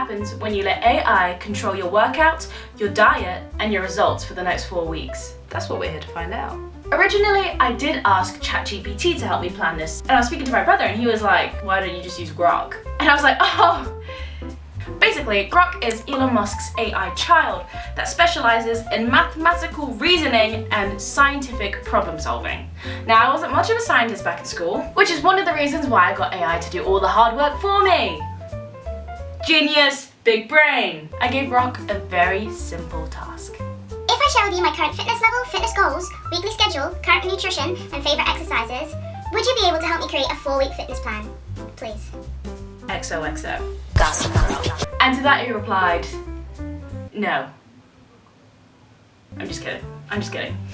happens when you let AI control your workouts, your diet, and your results for the next 4 weeks? That's what we're here to find out. Originally, I did ask ChatGPT to help me plan this, and I was speaking to my brother and he was like, why don't you just use Grok? And I was like, oh! Basically, Grok is Elon Musk's AI child that specializes in mathematical reasoning and scientific problem solving. Now, I wasn't much of a scientist back in school, which is one of the reasons why I got AI to do all the hard work for me. Genius, big brain. I gave Grok a very simple task. If I showed you my current fitness level, fitness goals, weekly schedule, current nutrition, and favourite exercises, would you be able to help me create a 4-week fitness plan? Please. XOXO. And to that he replied, no. I'm just kidding.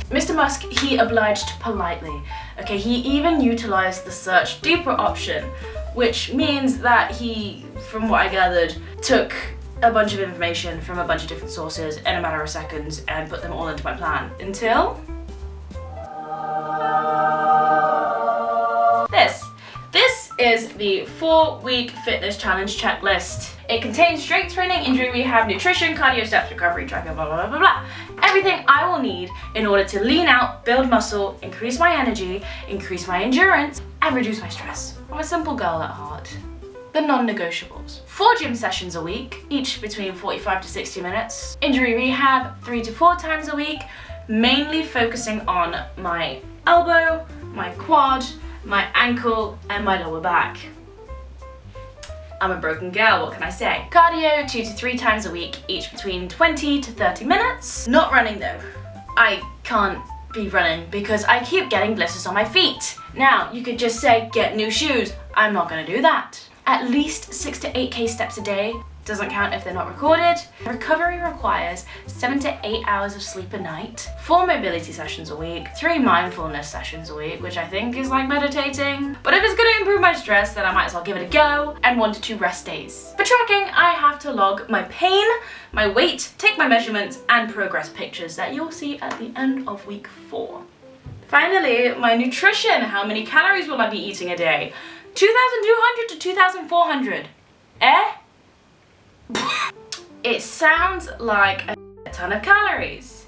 Mr. Musk, he obliged politely. Okay, he even utilized the search deeper option, which means that he, from what I gathered, took a bunch of information from a bunch of different sources in a matter of seconds and put them all into my plan until this. This is the 4-week fitness challenge checklist. It contains strength training, injury rehab, nutrition, cardio, steps, recovery, tracking, blah, blah, blah, blah, blah. Everything I will need in order to lean out, build muscle, increase my energy, increase my endurance, and reduce my stress. I'm a simple girl at heart. The non-negotiables. 4 gym sessions a week, each between 45 to 60 minutes. Injury rehab 3 to 4 times a week, mainly focusing on my elbow, my quad, my ankle, and my lower back. I'm a broken girl, what can I say? Cardio 2 to 3 times a week, each between 20 to 30 minutes. Not running though. I can't be running because I keep getting blisters on my feet. Now, you could just say, get new shoes. I'm not gonna do that. At least 6 to 8K steps a day. Doesn't count if they're not recorded. Recovery requires 7 to 8 hours of sleep a night, 4 mobility sessions a week, 3 mindfulness sessions a week, which I think is like meditating. But if it's gonna improve my stress, then I might as well give it a go, and 1 to 2 rest days. For tracking, I have to log my pain, my weight, take my measurements, and progress pictures that you'll see at the end of week 4. Finally, my nutrition. How many calories will I be eating a day? 2,200 to 2,400. It sounds like a ton of calories,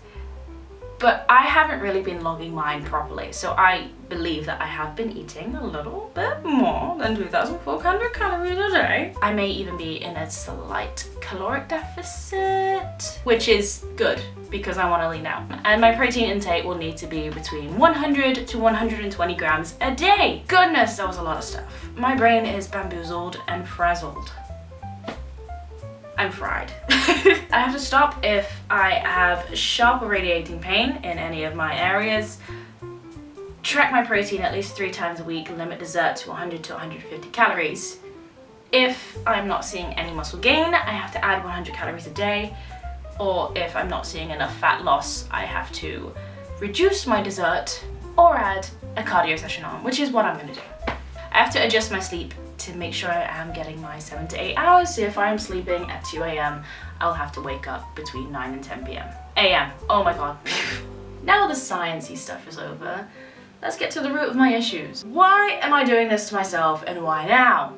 but I haven't really been logging mine properly, so I believe that I have been eating a little bit more than 2,400 calories a day. I may even be in a slight caloric deficit, which is good because I want to lean out. And my protein intake will need to be between 100 to 120 grams a day. Goodness, that was a lot of stuff. My brain is bamboozled and frazzled. I'm fried. I have to stop if I have sharp or radiating pain in any of my areas. Track my protein at least 3 times a week, limit dessert to 100 to 150 calories. If I'm not seeing any muscle gain, I have to add 100 calories a day. Or if I'm not seeing enough fat loss, I have to reduce my dessert or add a cardio session on, which is what I'm gonna do. I have to adjust my sleep to make sure I am getting my 7 to 8 hours. So if I'm sleeping at 2 a.m, I'll have to wake up between 9 and 10 p.m. a.m. Oh my god. Now the sciencey stuff is over, let's get to the root of my issues. Why am I doing this to myself and why now?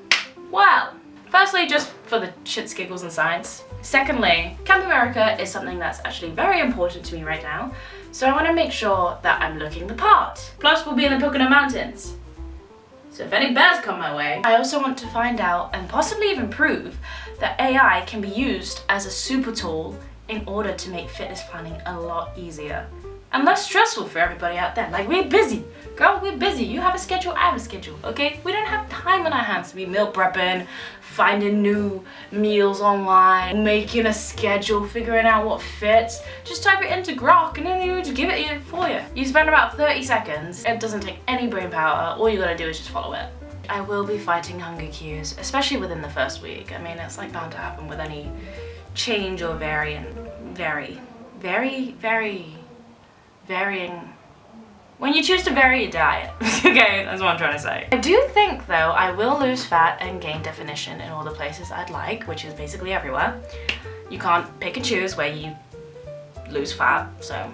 Well, firstly, just for the shits, giggles and science. Secondly, Camp America is something that's actually very important to me right now, so I want to make sure that I'm looking the part. Plus, we'll be in the Pocono Mountains, so if any bears come my way. I also want to find out and possibly even prove that AI can be used as a super tool in order to make fitness planning a lot easier and less stressful for everybody out there. Like, we're busy. Girl, we're busy. You have a schedule, I have a schedule, okay? We don't have time on our hands to be meal prepping, finding new meals online, making a schedule, figuring out what fits. Just type it into Grok and then they will just give it for you. You spend about 30 seconds. It doesn't take any brain power. All you gotta do is just follow it. I will be fighting hunger cues, especially within the first week. I mean, it's like bound to happen with any change or varying. When you choose to vary your diet. Okay, that's what I'm trying to say. I do think though I will lose fat and gain definition in all the places I'd like, which is basically everywhere. You can't pick and choose where you lose fat, so.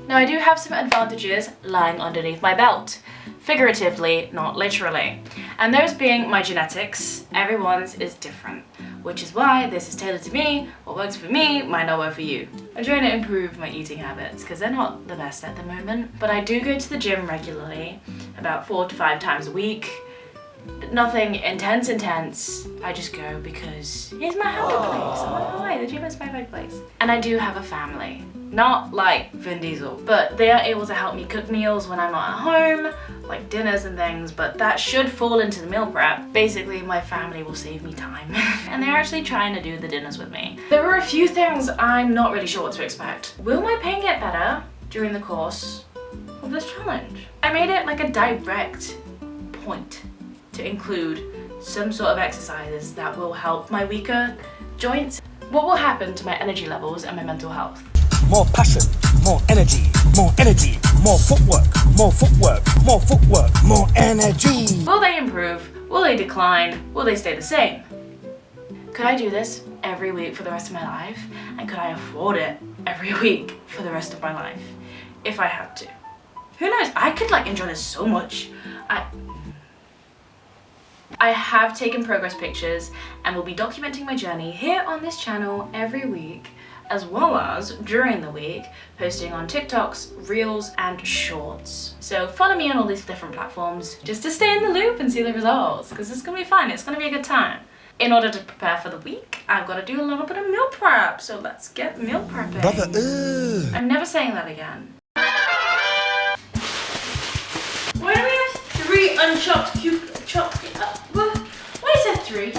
Now I do have some advantages lying underneath my belt. figuratively, not literally. And those being my genetics, everyone's is different, which is why this is tailored to me. What works for me might not work for you. I'm trying to improve my eating habits because they're not the best at the moment, but I do go to the gym regularly, about 4 to 5 times a week. Nothing intense. I just go because it's my happy place. I'm not gonna lie, the gym is my happy place. And I do have a family. Not like Vin Diesel, but they are able to help me cook meals when I'm not at home, like dinners and things, but that should fall into the meal prep. Basically, my family will save me time. And they're actually trying to do the dinners with me. There are a few things I'm not really sure what to expect. Will my pain get better during the course of this challenge? I made it like a direct point to include some sort of exercises that will help my weaker joints. What will happen to my energy levels and my mental health? More passion, more energy, more energy, more footwork, more footwork, more footwork, more energy. Will they improve? Will they decline? Will they stay the same? Could I do this every week for the rest of my life? And could I afford it every week for the rest of my life? If I had to. Who knows? I could like enjoy this so much. I have taken progress pictures and will be documenting my journey here on this channel every week, as well as during the week, posting on TikToks, Reels, and Shorts. So follow me on all these different platforms just to stay in the loop and see the results, because it's gonna be fun, it's gonna be a good time. In order to prepare for the week, I've got to do a little bit of meal prep, so let's get meal prepping. Brother, I'm never saying that again. Why do we have 3 unchopped why is that 3?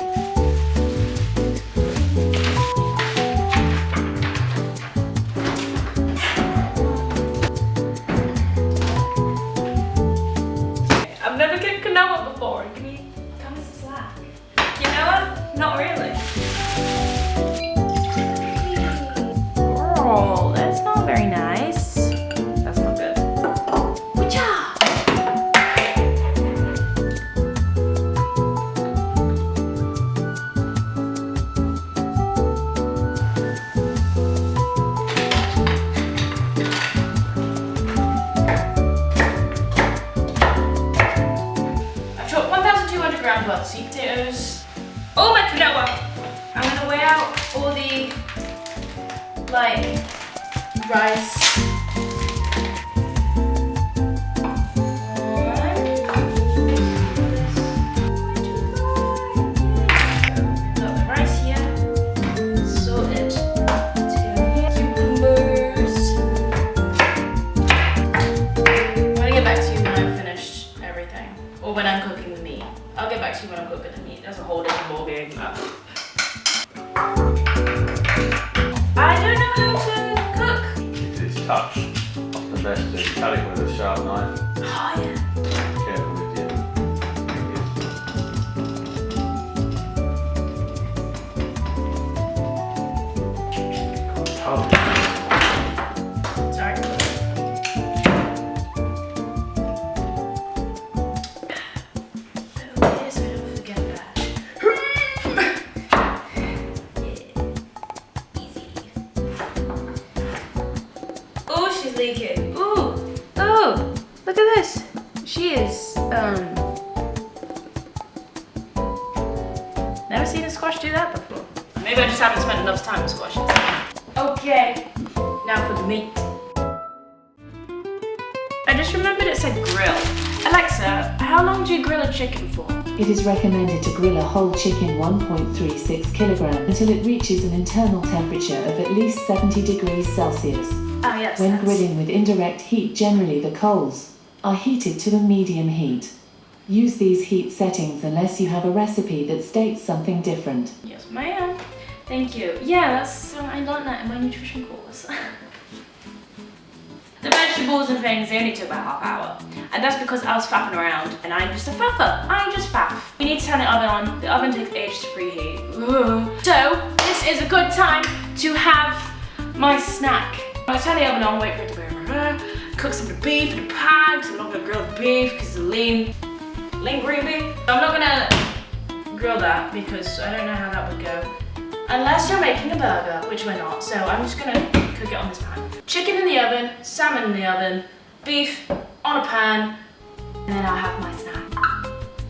I've never cooked quinoa before. Can you come as a slack? Quinoa? Not really. Oh, that's not very nice. That's not good. Witcha! I've chopped 1,200 grams worth of sweet potatoes. Oh, my quinoa! I'm gonna weigh out all the like rice. Got the rice here. Sorted. Cucumbers. I'm gonna get back to you when I've finished everything. Or when I'm cooking the meat. I'll get back to you when I'm cooking the meat. That's a whole different ballgame. I don't know how to cook. It's touch. Often best to cut it with a sharp knife. Oh yeah. Careful with your Sorry. Oh yes, I don't forget that. Yeah. Easy. Oh, she's leaking. Ooh. Oh, look at this. She is, never seen a squash do that before. Maybe I just haven't spent enough time with squashes. Okay, now for the meat. I just remembered it said grill. Alexa, how long do you grill a chicken for? It is recommended to grill a whole chicken 1.36 kilograms until it reaches an internal temperature of at least 70 degrees Celsius. Oh yes. When that's- grilling with indirect heat, generally the coals are heated to a medium heat. Use these heat settings unless you have a recipe that states something different. Yes, ma'am. Thank you. Yeah, that's I learned that in my nutrition course. The vegetables and things, they only took about half hour. And that's because I was faffing around and I'm just a faffer. I just faff. We need to turn the oven on. The oven takes ages to preheat. Ugh. So, this is a good time to have my snack. I'm gonna turn the oven on, wait for it to burn. Cook some of the beef in the pan, because I'm not gonna grill the beef because it's lean green beef. I'm not gonna grill that because I don't know how that would go. Unless you're making a burger, which we're not, so I'm just gonna cook it on this pan. Chicken in the oven, salmon in the oven, beef on a pan, and then I'll have my snack.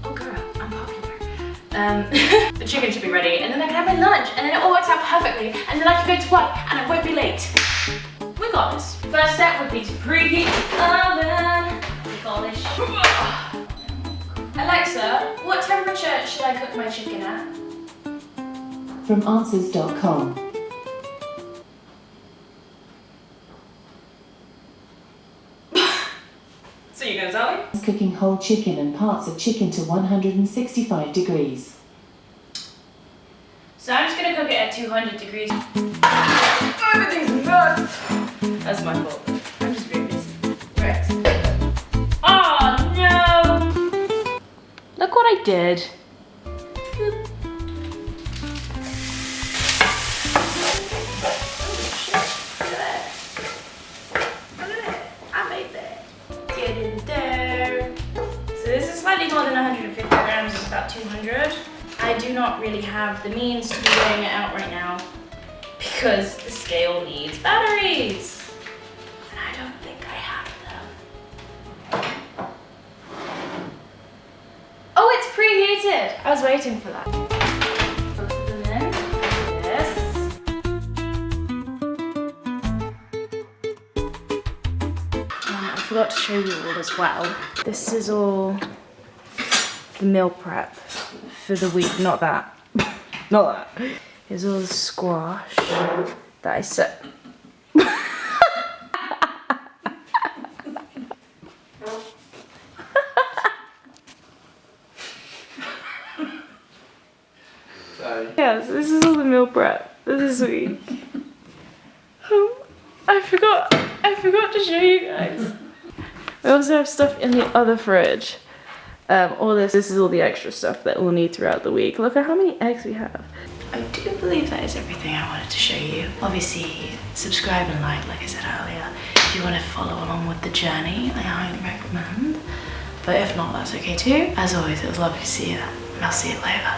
Oh girl, I'm popular. The chicken should be ready, and then I can have my lunch, and then it all works out perfectly, and then I can go to work, and I won't be late. We got this. First step would be to preheat the oven. We call this. Alexa, what temperature should I cook my chicken at? From answers.com. So you're gonna tell me? Cooking whole chicken and parts of chicken to 165 degrees. So I'm just gonna cook it at 200 degrees. Everything's nuts! That's my fault. I'm just being busy. Right. Oh no! Look what I did. Slightly more than 150 grams is about 200. I do not really have the means to be weighing it out right now because the scale needs batteries. And I don't think I have them. Oh, it's preheated. I was waiting for that. Both of them in. Yes. I forgot to show you all as well. This is all the meal prep for the week, not that. Not that. Here's all the squash that I set. Yes, this is all the meal prep for this week. I forgot to show you guys. We also have stuff in the other fridge. All this is all the extra stuff that we'll need throughout the week. Look at how many eggs we have. I do believe that is everything I wanted to show you. Obviously, subscribe and like I said earlier. If you want to follow along with the journey, I highly recommend. But if not, that's okay too. As always, it was lovely to see you, and I'll see you later.